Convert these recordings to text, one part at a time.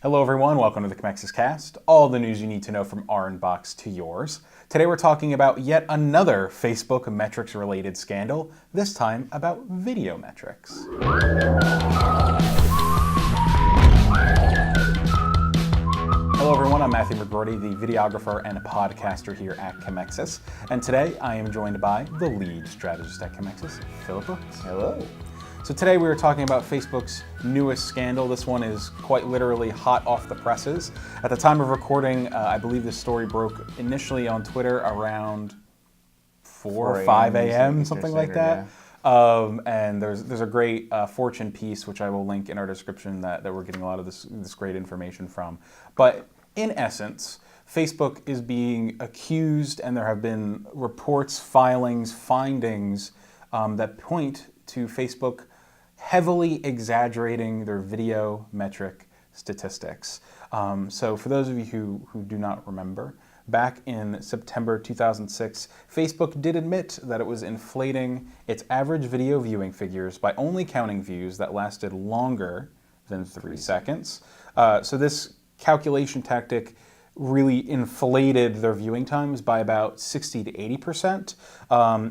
Hello everyone, welcome to the Commexis cast. All the news you need to know from our inbox to yours. Today we're talking about yet another Facebook metrics related scandal, this time about video metrics. Hello everyone, I'm Matthew McGrorty, the videographer and podcaster here at Commexis. And today I am joined by the lead strategist at Commexis, Phillip. Hello. So today we were talking about Facebook's newest scandal. This one is quite literally hot off the presses. At the time of recording, I believe this story broke initially on Twitter around 4 or 5 a.m., something like that. Yeah. And there's a great Fortune piece, which I will link in our description, that we're getting a lot of this great information from. But in essence, Facebook is being accused, and there have been reports, filings, findings that point to Facebook heavily exaggerating their video metric statistics. So for those of you who do not remember, back in September 2006, Facebook did admit that it was inflating its average video viewing figures by only counting views that lasted longer than 3 seconds. So this calculation tactic really inflated their viewing times by about 60 to 80%,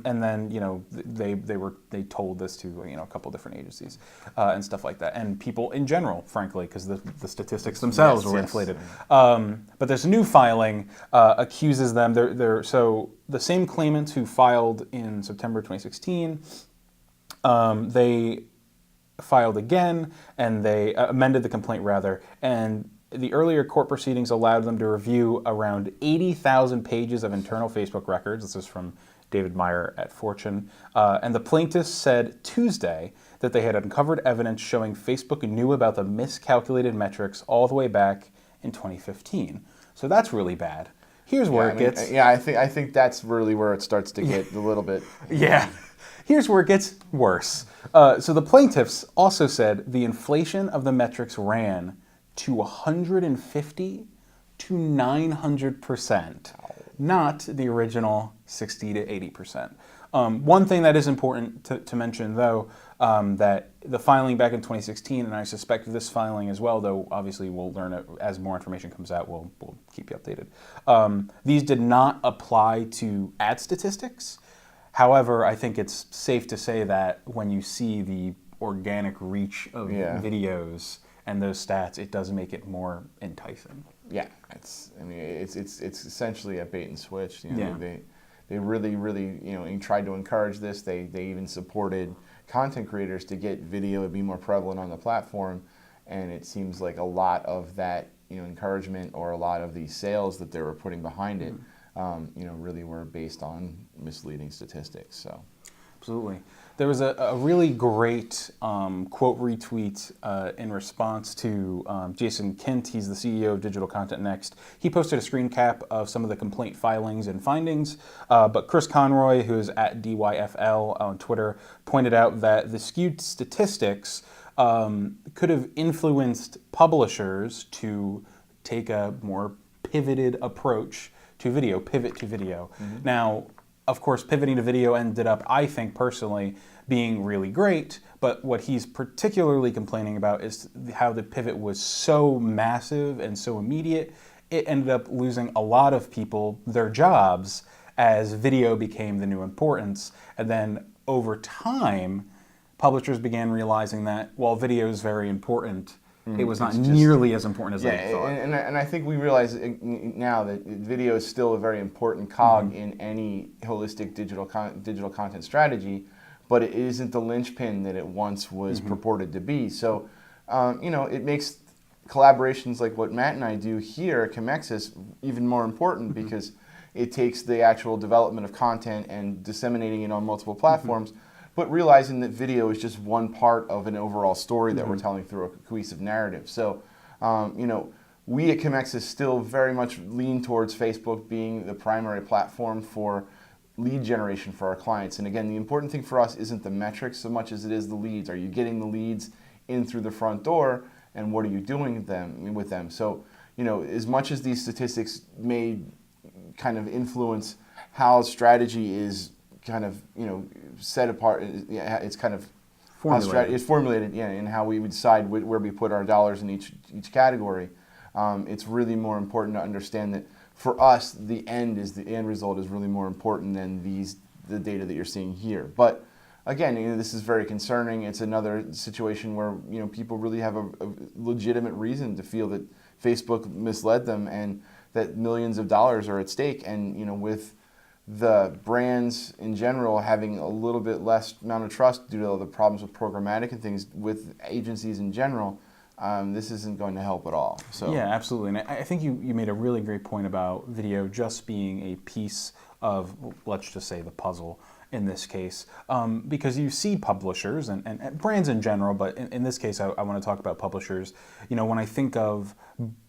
and then they told this to a couple different agencies and stuff like that, and people in general, frankly, because the statistics themselves were inflated. But this new filing accuses them. So the same claimants who filed in September 2016, they filed again, and they amended the complaint rather, and the earlier court proceedings allowed them to review around 80,000 pages of internal Facebook records. This is from David Meyer at Fortune. And the plaintiffs said Tuesday that they had uncovered evidence showing Facebook knew about the miscalculated metrics all the way back in 2015. So that's really bad. Here's where it gets... Yeah, I think that's really where it starts to get a little bit... Yeah. Here's where it gets worse. So the plaintiffs also said the inflation of the metrics ran to 150 to 900%, not the original 60 to 80%. One thing that is important to mention, though, that the filing back in 2016, and I suspect this filing as well, though obviously we'll learn it as more information comes out, we'll keep you updated. These did not apply to ad statistics. However, I think it's safe to say that when you see the organic reach of videos and those stats, it does make it more enticing. Yeah, it's essentially a bait and switch. They really tried to encourage this. They even supported content creators to get video to be more prevalent on the platform, and it seems like a lot of that encouragement or a lot of the sales that they were putting behind it, really were based on misleading statistics. So. Absolutely. There was a really great quote retweet in response to Jason Kint. He's the CEO of Digital Content Next. He posted a screen cap of some of the complaint filings and findings, but Chris Conroy, who is at DYFL on Twitter, pointed out that the skewed statistics could have influenced publishers to take a more pivoted approach to video, pivot to video. Mm-hmm. Now, of course, pivoting to video ended up, I think personally, being really great, but what he's particularly complaining about is how the pivot was so massive and so immediate, it ended up losing a lot of people their jobs as video became the new importance. And then over time, publishers began realizing that while video is very important, it was not nearly as important as they thought. And I think we realize now that video is still a very important cog in any holistic digital content strategy, but it isn't the linchpin that it once was purported to be. So, it makes collaborations like what Matt and I do here at Commexis even more important because it takes the actual development of content and disseminating it on multiple platforms, but realizing that video is just one part of an overall story that we're telling through a cohesive narrative. So, we at Commexis still very much lean towards Facebook being the primary platform for lead generation for our clients. And again, the important thing for us isn't the metrics so much as it is the leads. Are you getting the leads in through the front door, and what are you doing with them? So, as much as these statistics may kind of influence how strategy is kind of, set apart, it's kind of Formulated. It's formulated, yeah, in how we would decide where we put our dollars in each category. It's really more important to understand that for us, the end result is really more important than the data that you're seeing here. But again, this is very concerning. It's another situation where people really have a legitimate reason to feel that Facebook misled them and that millions of dollars are at stake. And with the brands in general having a little bit less amount of trust due to all the problems with programmatic and things with agencies in general, this isn't going to help at all. So yeah, absolutely. And I think you made a really great point about video just being a piece of, let's just say, the puzzle in this case, because you see publishers and brands in general, but in this case I want to talk about publishers. When I think of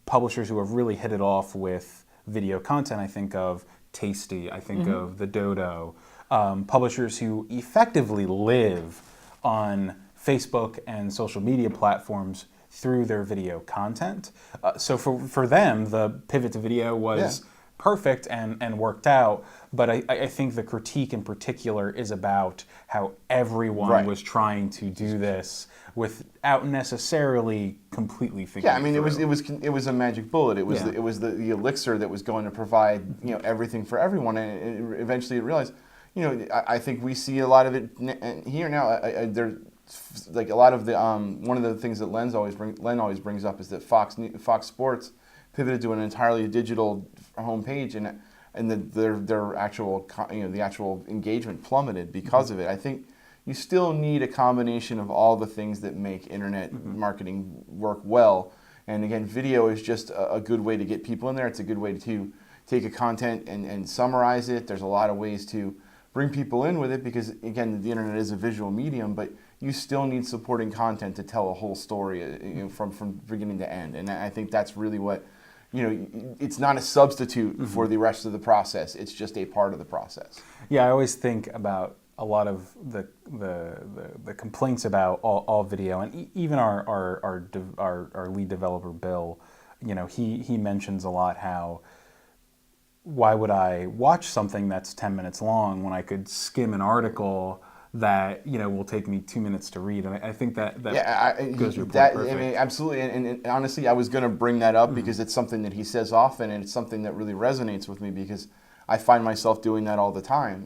publishers who have really hit it off with video content, I think of Tasty, I think of The Dodo, publishers who effectively live on Facebook and social media platforms through their video content. So for them, the pivot to video was perfect and worked out, but I think the critique in particular is about how everyone was trying to do this without necessarily completely thinking. Yeah, I mean, it was a magic bullet. It was the elixir that was going to provide everything for everyone, and eventually it realized. I think we see a lot of it here now. There's like a lot of the one of the things that Len always brings up is that Fox Sports pivoted to an entirely digital homepage, and their actual the actual engagement plummeted because of it. I think you still need a combination of all the things that make internet marketing work well. And again, video is just a good way to get people in there. It's a good way to take a content and summarize it. There's a lot of ways to bring people in with it because, again, the internet is a visual medium, but you still need supporting content to tell a whole story from beginning to end. And I think that's really what, it's not a substitute for the rest of the process. It's just a part of the process. Yeah, I always think about a lot of the complaints about all video, and even our lead developer Bill, he mentions a lot how, why would I watch something that's 10 minutes long when I could skim an article that will take me 2 minutes to read? And I think that goes to your point perfect. I mean, absolutely, and honestly, I was going to bring that up because it's something that he says often, and it's something that really resonates with me because I find myself doing that all the time.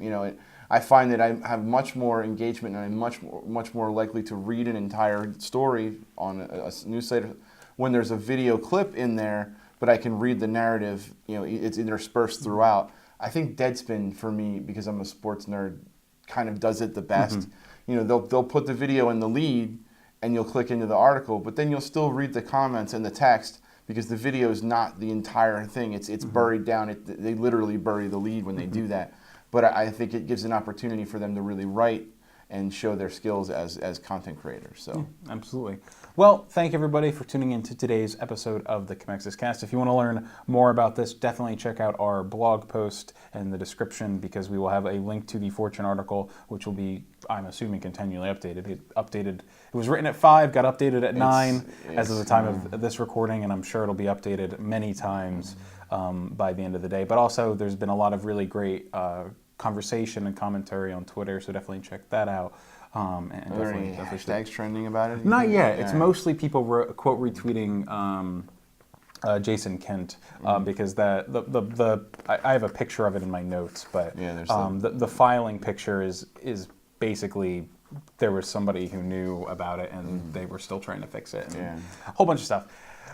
I find that I have much more engagement and I'm much more likely to read an entire story on a news site when there's a video clip in there, but I can read the narrative, it's interspersed throughout. I think Deadspin, for me, because I'm a sports nerd, kind of does it the best. They'll put the video in the lead and you'll click into the article, but then you'll still read the comments and the text because the video is not the entire thing. It's buried down. They literally bury the lead when they do that. But I think it gives an opportunity for them to really write and show their skills as content creators. So absolutely. Well, thank everybody for tuning in to today's episode of the Commexis Cast. If you want to learn more about this, definitely check out our blog post in the description because we will have a link to the Fortune article, which will be, I'm assuming, continually updated. It was written at 5, got updated at 9 as of the time of this recording, and I'm sure it'll be updated many times by the end of the day. But also, there's been a lot of really great conversation and commentary on Twitter, so definitely check that out. Are there any hashtags trending about it? Not yet. It's mostly people quote retweeting Jason Kent because I have a picture of it in my notes, but the filing picture is basically there was somebody who knew about it and they were still trying to fix it. And a whole bunch of stuff.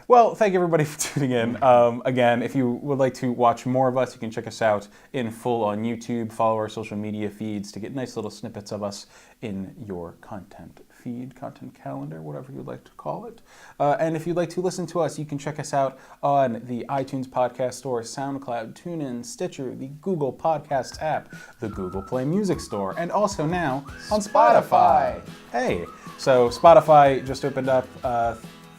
Well, thank you everybody for tuning in. Again, if you would like to watch more of us, you can check us out in full on YouTube. Follow our social media feeds to get nice little snippets of us in your content feed, content calendar, whatever you'd like to call it. And if you'd like to listen to us, you can check us out on the iTunes Podcast Store, SoundCloud, TuneIn, Stitcher, the Google Podcasts app, the Google Play Music Store, and also now on Spotify. Hey, so Spotify just opened up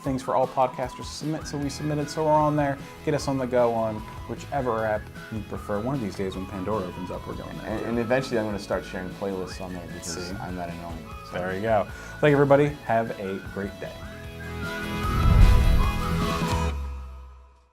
things for all podcasters to submit, so we submitted, so we're on there. Get us on the go on whichever app you prefer. One of these days when Pandora opens up, we're going there. And eventually I'm going to start sharing playlists on there because I'm that annoying. So. There you go. Thank you, everybody. Have a great day.